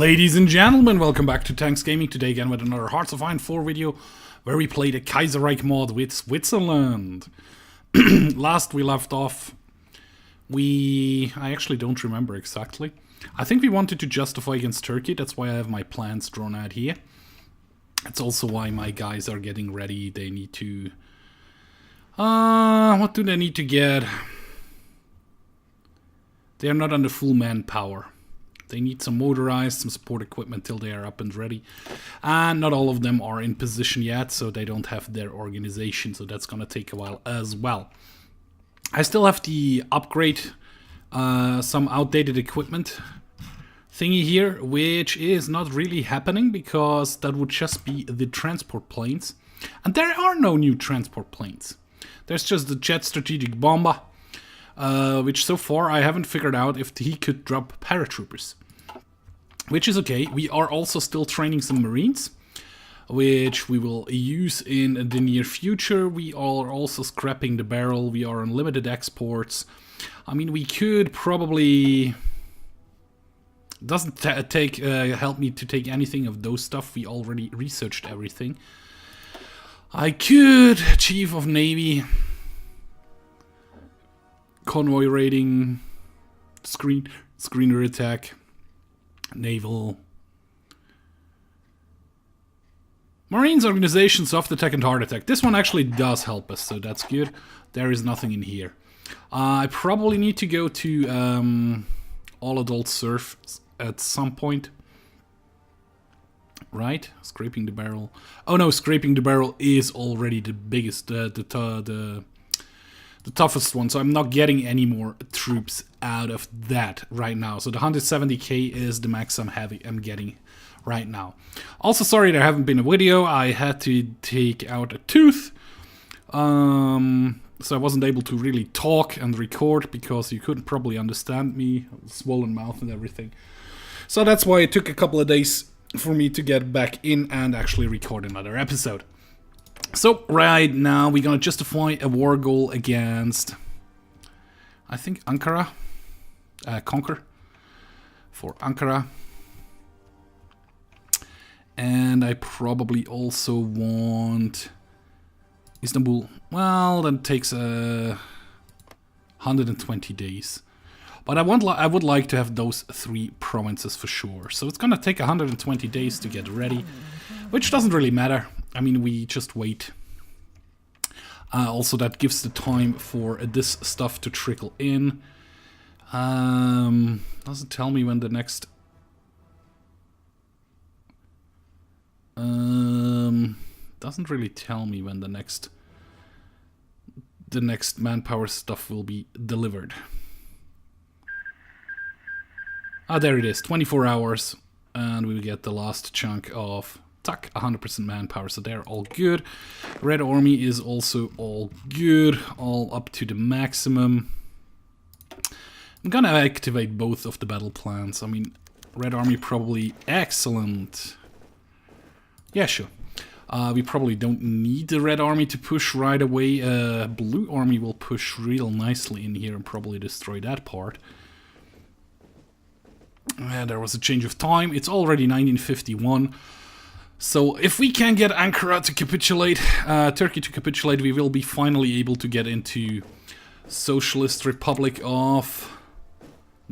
Ladies and gentlemen, welcome back to Tanks Gaming. Today again with another Hearts of Iron 4 video where we play the Kaiserreich mod with Switzerland. Last we left off, I actually don't remember exactly. I think we wanted to justify against Turkey, that's why I have my plans drawn out here. That's also why my guys are getting ready. They need to... what do they need to get? They are not under full manpower. They need some motorized, some support equipment till they are up and ready. And not all of them are in position yet, so they don't have their organization, so that's gonna take a while as well. I still have to upgrade some outdated equipment thingy here, which is not really happening because that would just be the transport planes. And there are no new transport planes. There's just the Jet Strategic Bomber, which so far I haven't figured out if he could drop paratroopers. Which is okay. We are also still training some Marines, which we will use in the near future. We are also scrapping the barrel. We are on limited exports. I mean, we could probably... Doesn't help me to take anything of those stuff. We already researched everything. I could Chief of Navy, convoy raiding, screener attack, naval, Marines organization, soft attack and hard attack. This one actually does help us, so that's good. There is nothing in here. I probably need to go to all adult surf at some point. Right? Scraping the barrel. Oh no, scraping the barrel is already the biggest, the toughest one, so I'm not getting any more troops out of that right now. So the 170k is the max I'm getting right now. Also, sorry there haven't been a video. I had to take out a tooth, so I wasn't able to really talk and record because you couldn't probably understand me, swollen mouth and everything. So that's why it took a couple of days for me to get back in and actually record another episode. So right now we're gonna justify a war goal against, I think, Ankara, conquer for Ankara, and I probably also want Istanbul. Well, that takes 120 days, but I would like to have those 3 provinces for sure. So it's gonna take 120 days to get ready, which doesn't really matter. I mean, we just wait. Also, that gives the time for this stuff to trickle in. Doesn't tell me when the next... doesn't really tell me when the next manpower stuff will be delivered. Ah, there it is, 24 hours, and we get the last chunk of... 100% manpower, so they're all good. Red Army is also all good, all up to the maximum. I'm gonna activate both of the battle plans. I mean, Red Army probably excellent. Yeah, sure. We probably don't need the Red Army to push right away. Blue Army will push real nicely in here and probably destroy that part. There was a change of time. It's already 1951. So if we can get Ankara to capitulate, Turkey to capitulate, we will be finally able to get into Socialist Republic of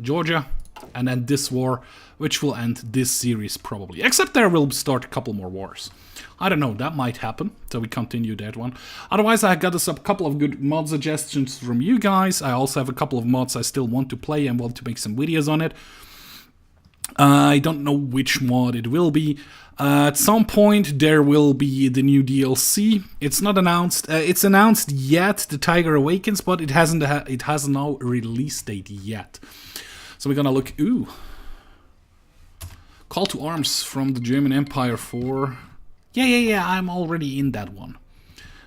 Georgia and end this war, which will end this series probably. Except there will start a couple more wars. I don't know, that might happen, so we continue that one. Otherwise, I got us a couple of good mod suggestions from you guys. I also have a couple of mods I still want to play and want to make some videos on it. I don't know which mod it will be. At some point there will be the new DLC. It's not announced. It's announced yet, the Tiger Awakens, but it hasn't. It has no release date yet. So we're gonna look. Ooh, call to arms from the German Empire for. Yeah. I'm already in that one.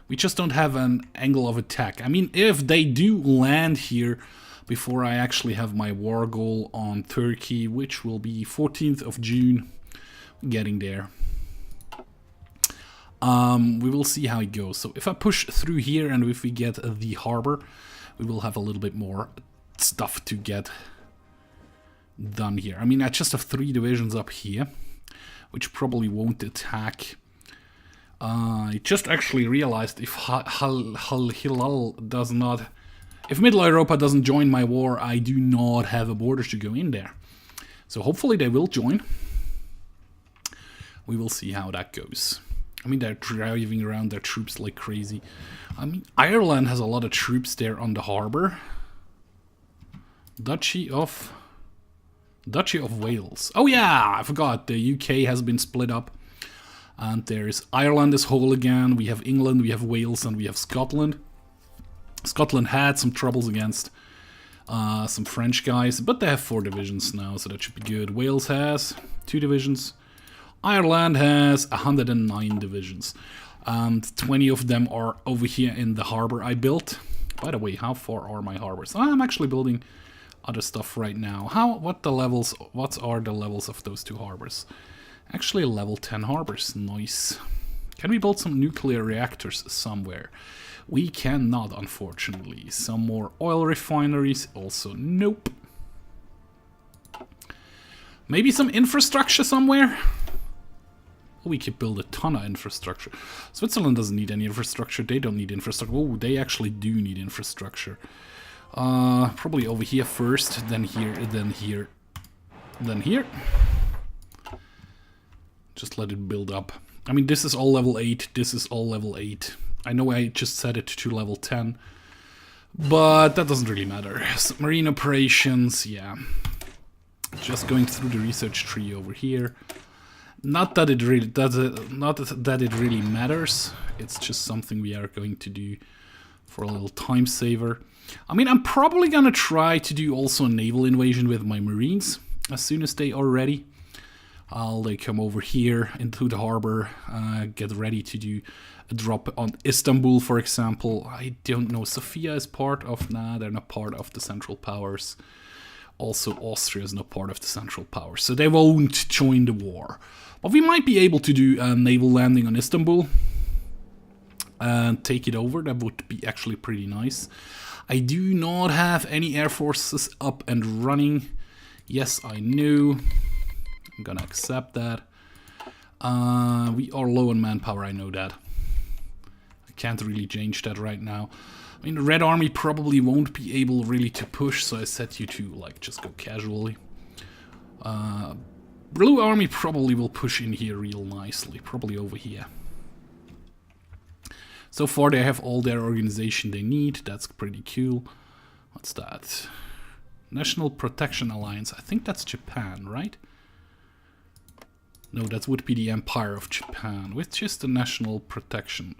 We just don't have an angle of attack. I mean, if they do land here before I actually have my war goal on Turkey, which will be 14th of June. Getting there. We will see how it goes. So if I push through here and if we get the harbor, we will have a little bit more stuff to get done here. I mean, I just have 3 divisions up here, which probably won't attack. I just actually realized if Hilal does not... If Middle Europa doesn't join my war, I do not have a border to go in there. So hopefully they will join. We will see how that goes. I mean, they're driving around their troops like crazy. I mean, Ireland has a lot of troops there on the harbor. Duchy of Wales. Oh yeah, I forgot. The UK has been split up. And there's Ireland is whole again. We have England, we have Wales, and we have Scotland. Scotland had some troubles against some French guys, but they have 4 divisions now, so that should be good. Wales has 2 divisions. Ireland has 109 divisions. And 20 of them are over here in the harbor I built. By the way, how far are my harbors? I'm actually building other stuff right now. What are the levels of those 2 harbors? Actually, level 10 harbors. Nice. Can we build some nuclear reactors somewhere? We cannot, unfortunately. Some more oil refineries. Also, nope. Maybe some infrastructure somewhere? We could build a ton of infrastructure. Switzerland doesn't need any infrastructure. They don't need infrastructure. Oh, they actually do need infrastructure. Probably over here first, then here, then here, then here. Just let it build up. I mean, this is all level 8. This is all level 8. I know I just set it to level 10. But that doesn't really matter. Submarine operations, yeah. Just going through the research tree over here. Not that it really matters. It's just something we are going to do for a little time saver. I mean, I'm probably gonna try to do also a naval invasion with my Marines as soon as they are ready. They come over here into the harbor, get ready to do a drop on Istanbul, for example. I don't know, Sofia is part of... Nah, they're not part of the Central Powers. Also, Austria is not part of the Central Powers, so they won't join the war. But we might be able to do a naval landing on Istanbul and take it over. That would be actually pretty nice. I do not have any air forces up and running. Yes, I knew. I'm gonna accept that. We are low on manpower, I know that. I can't really change that right now. I mean, the Red Army probably won't be able really to push, so I set you to, like, just go casually. Blue Army probably will push in here real nicely, probably over here. So far they have all their organization they need, that's pretty cool. What's that? National Protection Alliance, I think that's Japan, right? No, that would be the Empire of Japan, which is the National Protection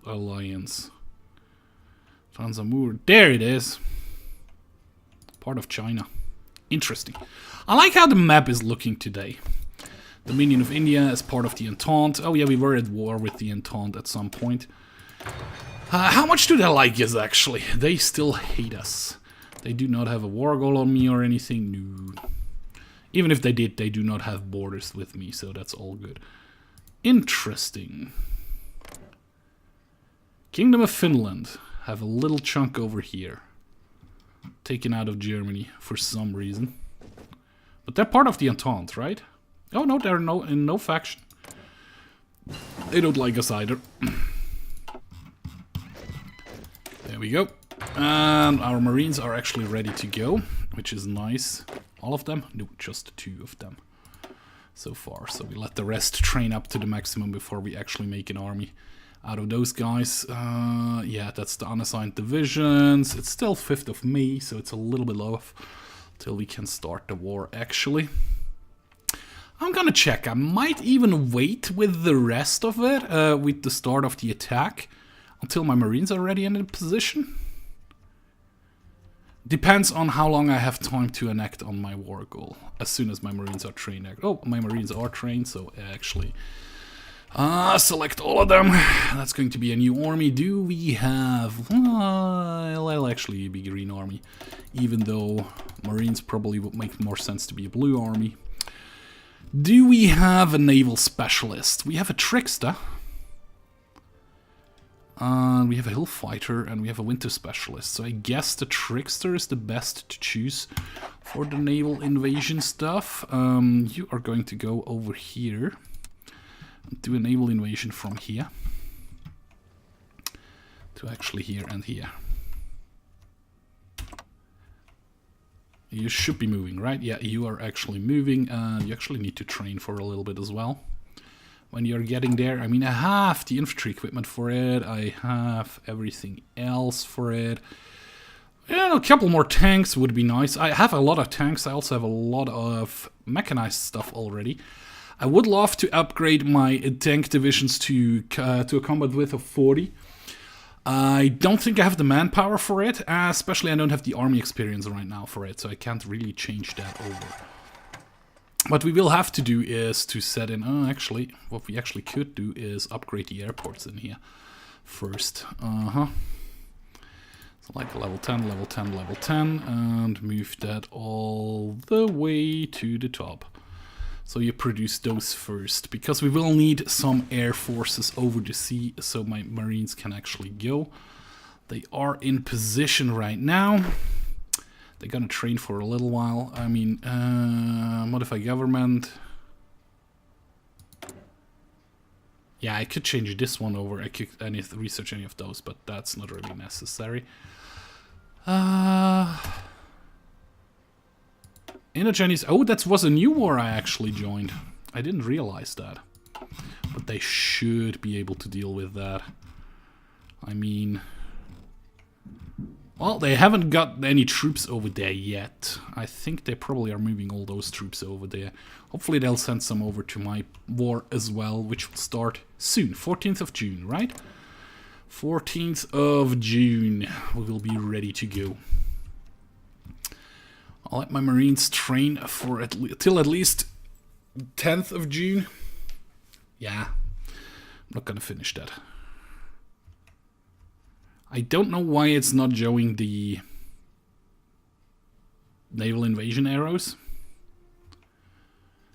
Alliance. Transamur, there it is. Part of China. Interesting. I like how the map is looking today. Dominion of India is part of the Entente. Oh yeah, we were at war with the Entente at some point. How much do they like us, actually? They still hate us. They do not have a war goal on me or anything. No. Even if they did, they do not have borders with me, so that's all good. Interesting. Kingdom of Finland have a little chunk over here. Taken out of Germany for some reason. But they're part of the Entente, right? Oh no, they're in no faction. They don't like us either. There we go. And our Marines are actually ready to go, which is nice. All of them? No, just 2 of them so far. So we let the rest train up to the maximum before we actually make an army out of those guys. Yeah, that's the unassigned divisions. It's still 5th of May, so it's a little bit off till we can start the war, actually. I'm gonna check. I might even wait with the rest of it, with the start of the attack, until my Marines are ready and in position. Depends on how long I have time to enact on my war goal. As soon as my Marines are trained. Oh, my Marines are trained, so actually... select all of them. That's going to be a new army. Do we have... I'll actually be a green army. Even though Marines probably would make more sense to be a blue army. Do we have a naval specialist? We have a trickster. We have a hill fighter and we have a winter specialist. So I guess the trickster is the best to choose for the naval invasion stuff. You are going to go over here and do a naval invasion from here to actually here and here. You should be moving, right? Yeah, you are actually moving, and you actually need to train for a little bit as well. When you're getting there, I mean, I have the infantry equipment for it, I have everything else for it. Yeah, a couple more tanks would be nice. I have a lot of tanks, I also have a lot of mechanized stuff already. I would love to upgrade my tank divisions to a combat width of 40. I don't think I have the manpower for it, especially I don't have the army experience right now for it, so I can't really change that over. What we will have to do is to set in, actually, what we actually could do is upgrade the airports in here first. So like level 10, level 10, level 10, and move that all the way to the top. So you produce those first, because we will need some air forces over the sea so my marines can actually go. They are in position right now. They're gonna train for a little while. I mean, modify government. Yeah, I could change this one over. I could research any of those, but that's not really necessary. Indogenes. Oh, that was a new war I actually joined. I didn't realize that. But they should be able to deal with that. I mean... Well, they haven't got any troops over there yet. I think they probably are moving all those troops over there. Hopefully they'll send some over to my war as well, which will start soon. 14th of June, right? 14th of June. We will be ready to go. I'll let my marines train for till at least 10th of June. Yeah, I'm not gonna finish that. I don't know why it's not showing the naval invasion arrows.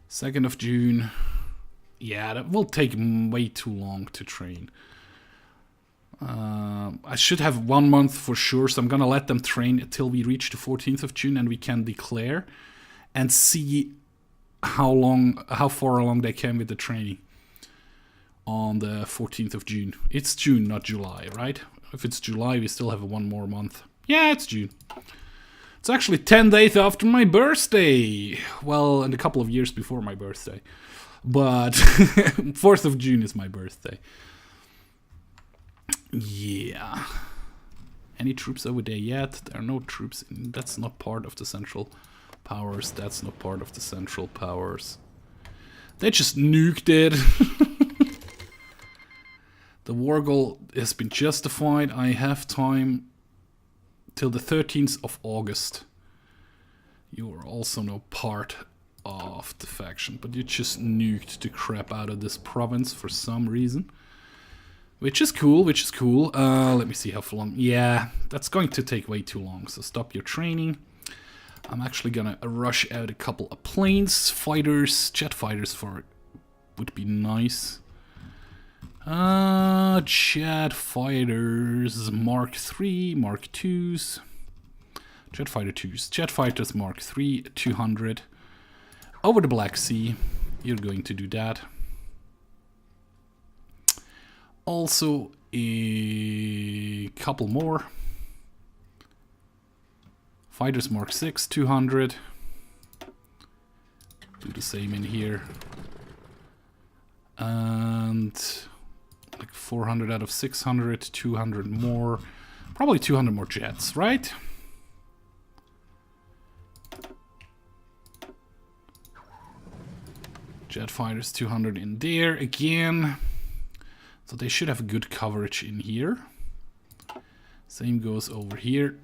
2nd of June. Yeah, that will take way too long to train. I should have 1 month for sure, so I'm gonna let them train until we reach the 14th of June and we can declare and see how far along they came with the training on the 14th of June. It's June, not July, right? If it's July, we still have 1 more month. Yeah, it's June. It's actually 10 days after my birthday. Well, and a couple of years before my birthday. But 4th of June is my birthday. Yeah. Any troops over there yet? There are no troops. That's not part of the Central Powers. That's not part of the Central Powers. They just nuked it. The war goal has been justified. I have time till the 13th of August. You are also no part of the faction, but you just nuked the crap out of this province for some reason. Which is cool, which is cool. Let me see how long. Yeah, that's going to take way too long, so stop your training. I'm actually gonna rush out a couple of planes, fighters, jet fighters for would be nice. Jet fighters, Mark 3, Mark 2s. Jet fighter 2s. Jet fighters Mark 3, 200. Over the Black Sea. You're going to do that. Also, a couple more. Fighters Mark 6, 200. Do the same in here. And like 400 out of 600, 200 more. Probably 200 more jets, right? Jet fighters, 200 in there again. So they should have good coverage in here. Same goes over here.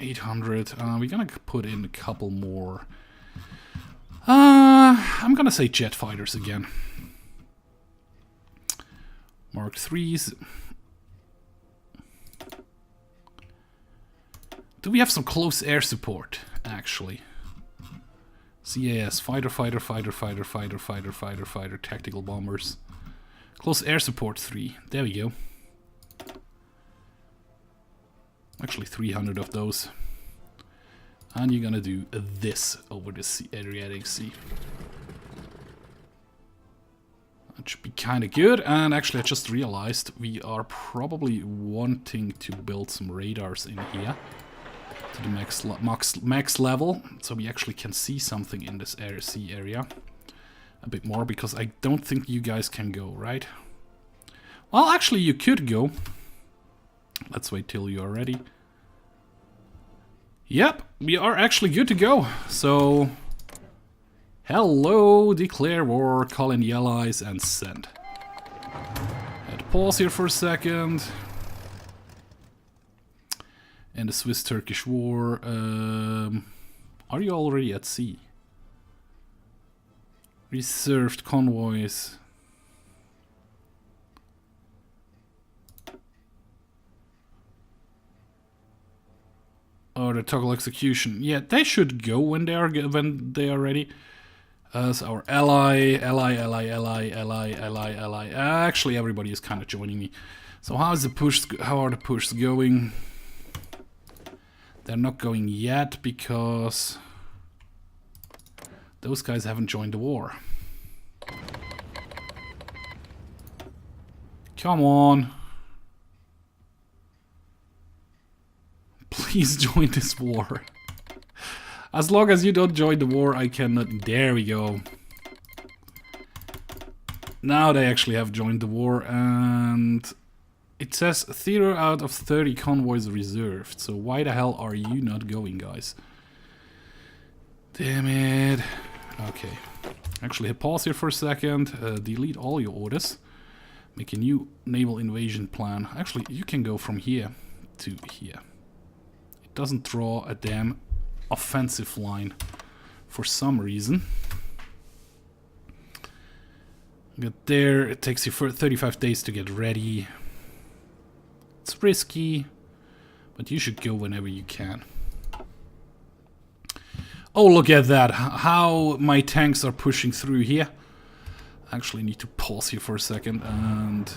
800. We're gonna put in a couple more. I'm gonna say jet fighters again. Mark 3s. Do we have some close air support, actually? CAS, fighter, tactical bombers. Close air support 3. There we go. Actually 300 of those. And you're gonna do this over the Adriatic Sea. That should be kind of good. And actually I just realized we are probably wanting to build some radars in here to the max level, so we actually can see something in this sea area a bit more, because I don't think you guys can go, right? Well, actually you could go. Let's wait till you are ready. Yep, we are actually good to go. So, hello, declare war, call in the allies, and send. Had pause here for a second. And the Swiss-Turkish war. Are you already at sea? Reserved convoys. Or the toggle execution. Yeah, they should go when they are ready. As our ally. Actually, everybody is kind of joining me. So how are the pushes going? They're not going yet because those guys haven't joined the war. Come on. Please join this war. As long as you don't join the war, I cannot. There we go. Now they actually have joined the war, and it says 0 out of 30 convoys reserved. So why the hell are you not going, guys? Damn it. Okay. Actually, hit pause here for a second. Delete all your orders. Make a new naval invasion plan. Actually, you can go from here to here. It doesn't draw a damn offensive line for some reason. Get there. It takes you for 35 days to get ready. It's risky, but you should go whenever you can. Oh, look at that. How my tanks are pushing through here. Actually need to pause here for a second, and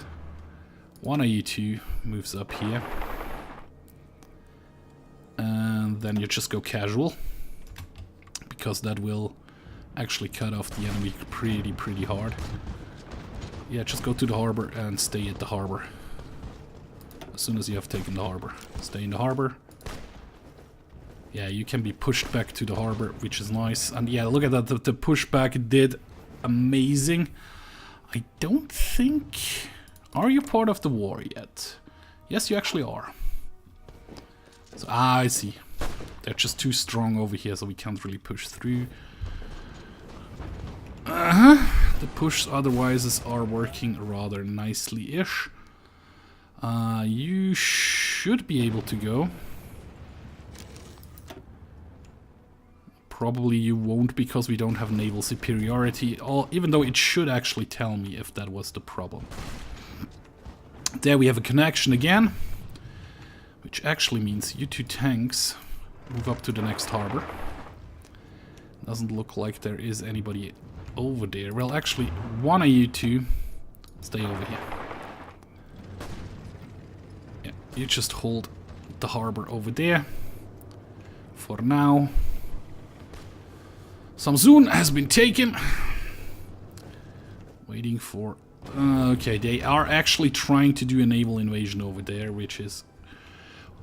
one of you two moves up here. And then you just go casual, because that will actually cut off the enemy pretty hard. Yeah, just go to the harbor and stay at the harbor. As soon as you have taken the harbor. Stay in the harbor. Yeah, you can be pushed back to the harbor, which is nice. And yeah, look at that, the pushback did amazing. I don't think... Are you part of the war yet? Yes, you actually are. So, I see. They're just too strong over here, so we can't really push through. The push otherwise are working rather nicely-ish. You should be able to go. Probably you won't, because we don't have naval superiority, even though it should actually tell me if that was the problem. There we have a connection again, which actually means you two tanks move up to the next harbor. Doesn't look like there is anybody over there. Well, actually, one of you two stay over here. Yeah, you just hold the harbor over there for now. Samsun has been taken. Waiting for... okay, they are actually trying to do a naval invasion over there, which is...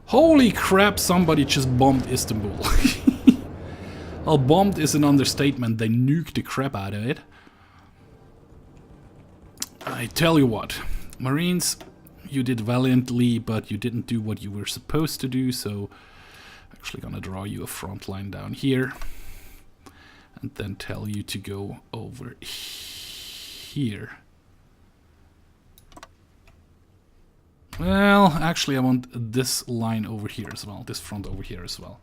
Holy crap, somebody just bombed Istanbul. Well, bombed is an understatement. They nuked the crap out of it. I tell you what, Marines, you did valiantly, but you didn't do what you were supposed to do, so... Actually gonna draw you a front line down here. And then tell you to go over here. Well, actually I want this line over here as well, this front over here as well.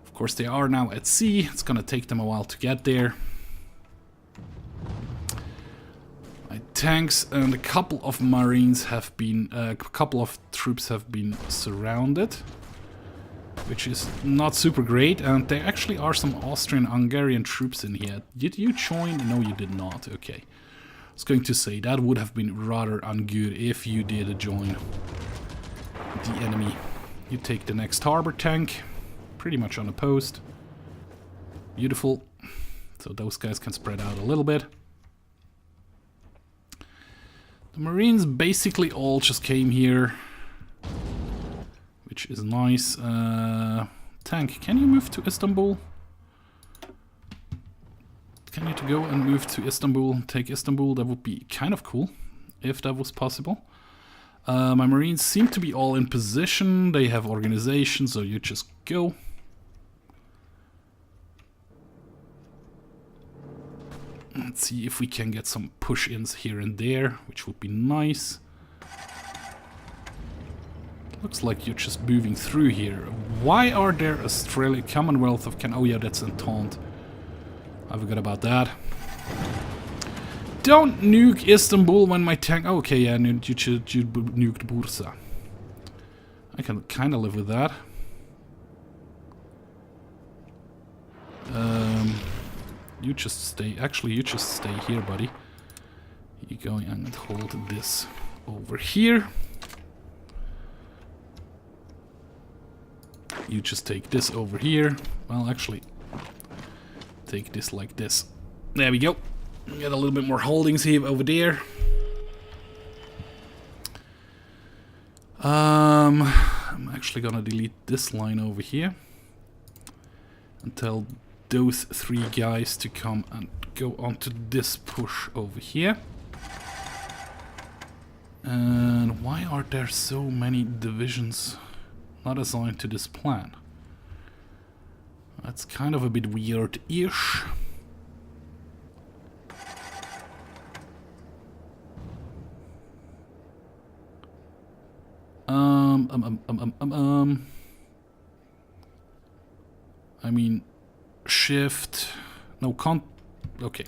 Of course they are now at sea, it's gonna take them a while to get there. My tanks and a couple of Marines have been, a couple of troops have been surrounded, which is not super great, and there actually are some Austrian-Hungarian troops in here. Did you join? No, you did not. Okay. I was going to say, that would have been rather ungood if you did join the enemy. You take the next harbor tank, pretty much unopposed. Beautiful. So those guys can spread out a little bit. The Marines basically all just came here, which is nice. Tank, can you move to Istanbul? Can you go and move to Istanbul, take Istanbul? That would be kind of cool, if that was possible. My Marines seem to be all in position. They have organization, so you just go. Let's see if we can get some push-ins here and there, which would be nice. Looks like you're just moving through here. Why are there Australia, Commonwealth of Canada? Oh yeah, that's Entente. I forgot about that. Don't nuke Istanbul when my tank... Oh, okay, yeah, you nuked Bursa. I can kind of live with that. You just stay... Actually, you just stay here, buddy. You're going and hold this over here. You just take this over here. Well, actually, take this like this. There we go. Get a little bit more holdings here over there. I'm actually gonna delete this line over here and tell those three guys to come and go onto this push over here. And why are there so many divisions not assigned to this plan? That's kind of a bit weird-ish. I mean, shift, no, okay.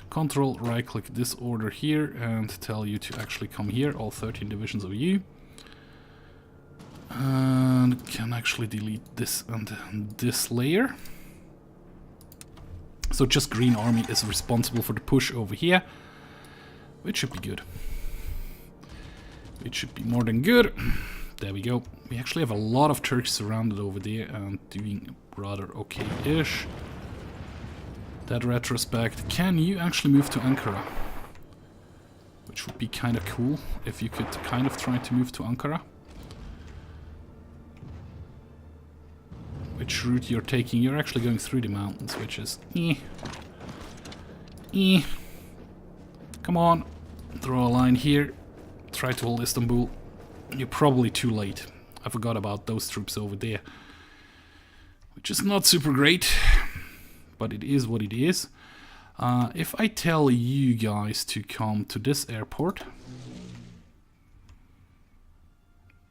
Control, right-click this order here and tell you to actually come here, all 13 divisions of you. And can actually delete this and this layer. So just Green Army is responsible for the push over here, which should be good. It should be more than good. There we go. We actually have a lot of Turks surrounded over there and doing rather okay-ish. That retrospect. Can you actually move to Ankara? Which would be kind of cool if you could kind of try to move to Ankara. Which route you're taking? You're actually going through the mountains, which is Come on. Draw a line here. Try to hold Istanbul. You're probably too late. I forgot about those troops over there. Which is not super great. But it is what it is. If I tell you guys to come to this airport.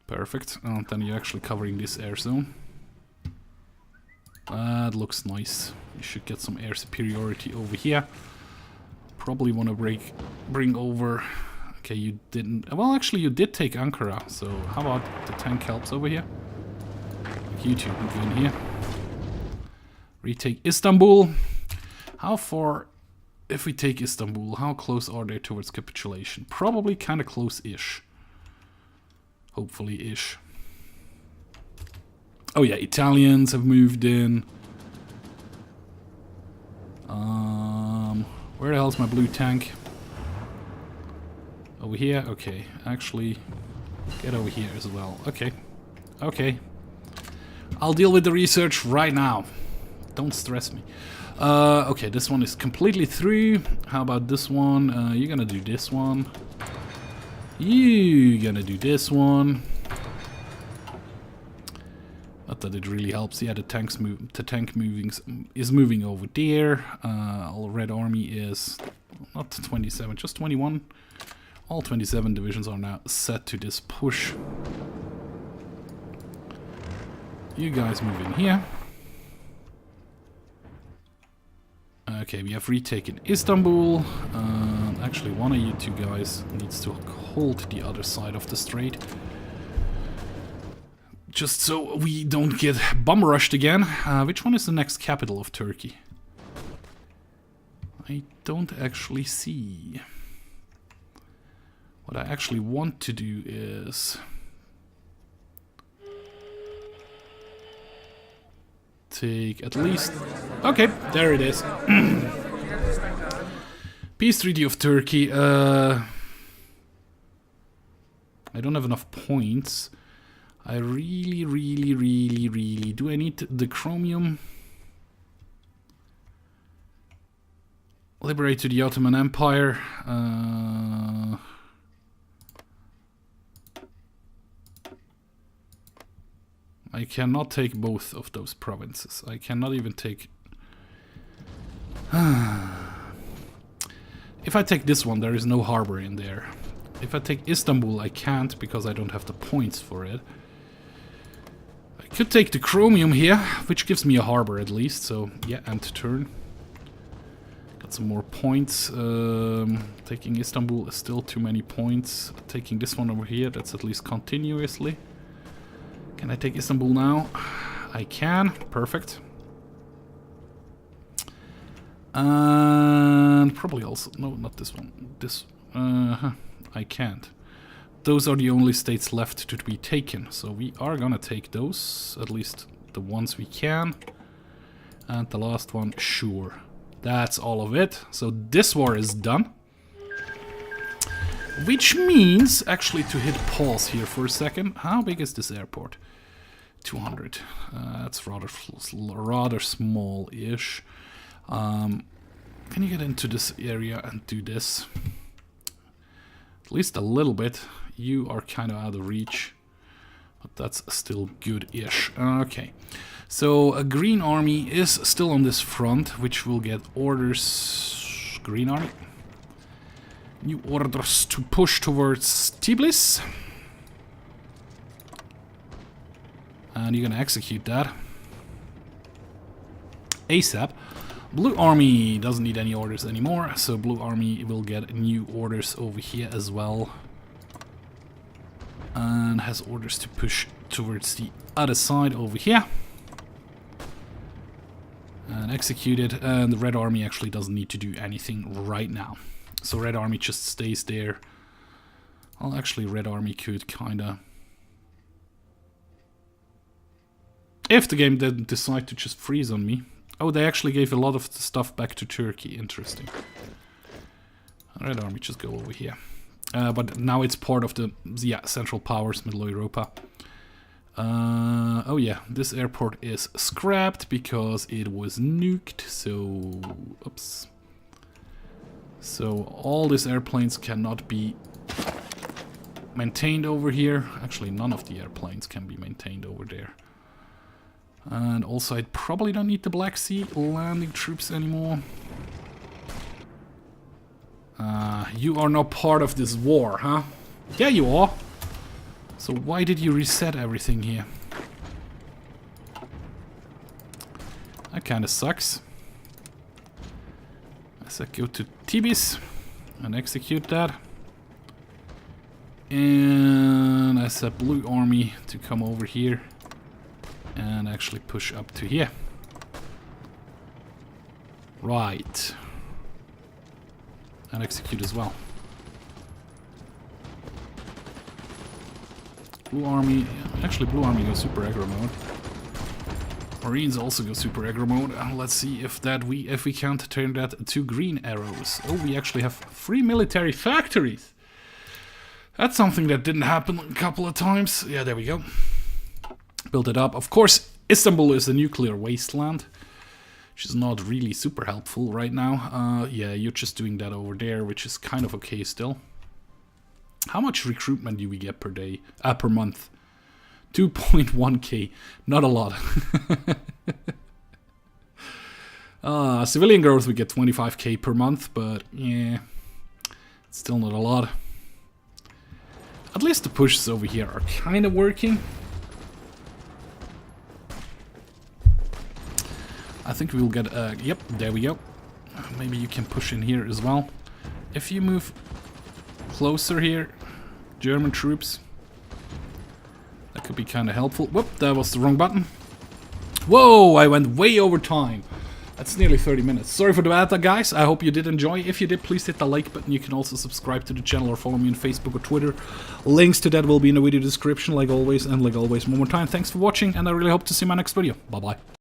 Perfect. And then you're actually covering this air zone. That looks nice. You should get some air superiority over here. Probably want to bring over... Okay, you didn't... Well, actually, you did take Ankara. So, how about the tank helps over here? You two move in here. Retake Istanbul. How far... If we take Istanbul, how close are they towards capitulation? Probably kind of close-ish. Hopefully-ish. Oh yeah, Italians have moved in. Where the hell's my blue tank? Over here? Okay, actually, get over here as well. Okay, okay. I'll deal with the research right now. Don't stress me. Okay, this one is completely through. How about this one? You're gonna do this one. You're gonna do this one. Not that it really helps. Yeah, the tank is moving over there. All Red Army is not 27, just 21. All 27 divisions are now set to this push. You guys move in here. Okay, we have retaken Istanbul. Actually, one of you two guys needs to hold the other side of the strait. Just so we don't get bomb rushed again. Which one is the next capital of Turkey? I don't actually see. What I actually want to do is... take at least... Okay, there it is. Peace Treaty of Turkey. I don't have enough points. I really... Do I need the chromium? Liberate to the Ottoman Empire. I cannot take both of those provinces. I cannot even take... If I take this one, there is no harbor in there. If I take Istanbul, I can't because I don't have the points for it. I could take the chromium here, which gives me a harbor at least. So, yeah, end turn. Got some more points. Taking Istanbul is still too many points. Taking this one over here, that's at least continuously. Can I take Istanbul now? I can. Perfect. And probably also... No, not this one. This... I can't. Those are the only states left to be taken. So we are gonna take those. At least the ones we can. And the last one, sure. That's all of it. So this war is done. Which means, actually, to hit pause here for a second. How big is this airport? 200. That's rather small-ish. Can you get into this area and do this? At least a little bit. You are kind of out of reach. But that's still good-ish. Okay. So a green army is still on this front, which will get orders... Green army. New orders to push towards Tbilisi. And you're gonna execute that. ASAP. Blue army doesn't need any orders anymore, so blue army will get new orders over here as well. And has orders to push towards the other side over here. And execute it, and the red army actually doesn't need to do anything right now. So red army just stays there. Well, actually red army could kinda... If the game didn't decide to just freeze on me. Oh, they actually gave a lot of the stuff back to Turkey. Interesting. Red army just go over here. But now it's part of the Central Powers, Middle Europa. Oh yeah, this airport is scrapped because it was nuked. So, oops. So all these airplanes cannot be maintained over here. Actually, none of the airplanes can be maintained over there. And also, I probably don't need the Black Sea landing troops anymore. You are not part of this war, huh? Yeah, you are. So why did you reset everything here? That kind of sucks. I said go to Tbilisi and execute that. And I set blue army to come over here and actually push up to here. Right. And execute as well. Blue army, actually blue army goes super aggro mode. Marines also go super aggro mode. Let's see if we can't turn that to green arrows. Oh, we actually have 3 military factories. That's something that didn't happen a couple of times. Yeah, there we go. Build it up. Of course, Istanbul is a nuclear wasteland, which is not really super helpful right now. Yeah, you're just doing that over there, which is kind of okay still. How much recruitment do we get per day? Per month? 2.1k. Not a lot. Civilian growth we get 25k per month, but yeah, it's still not a lot. At least the pushes over here are kind of working. I think we will get, yep, there we go. Maybe you can push in here as well. If you move closer here, German troops, that could be kind of helpful. Whoop, that was the wrong button. Whoa, I went way over time. That's nearly 30 minutes. Sorry for the bad, guys. I hope you did enjoy. If you did, please hit the like button. You can also subscribe to the channel or follow me on Facebook or Twitter. Links to that will be in the video description, like always. And like always, one more time, thanks for watching, and I really hope to see you in my next video. Bye-bye.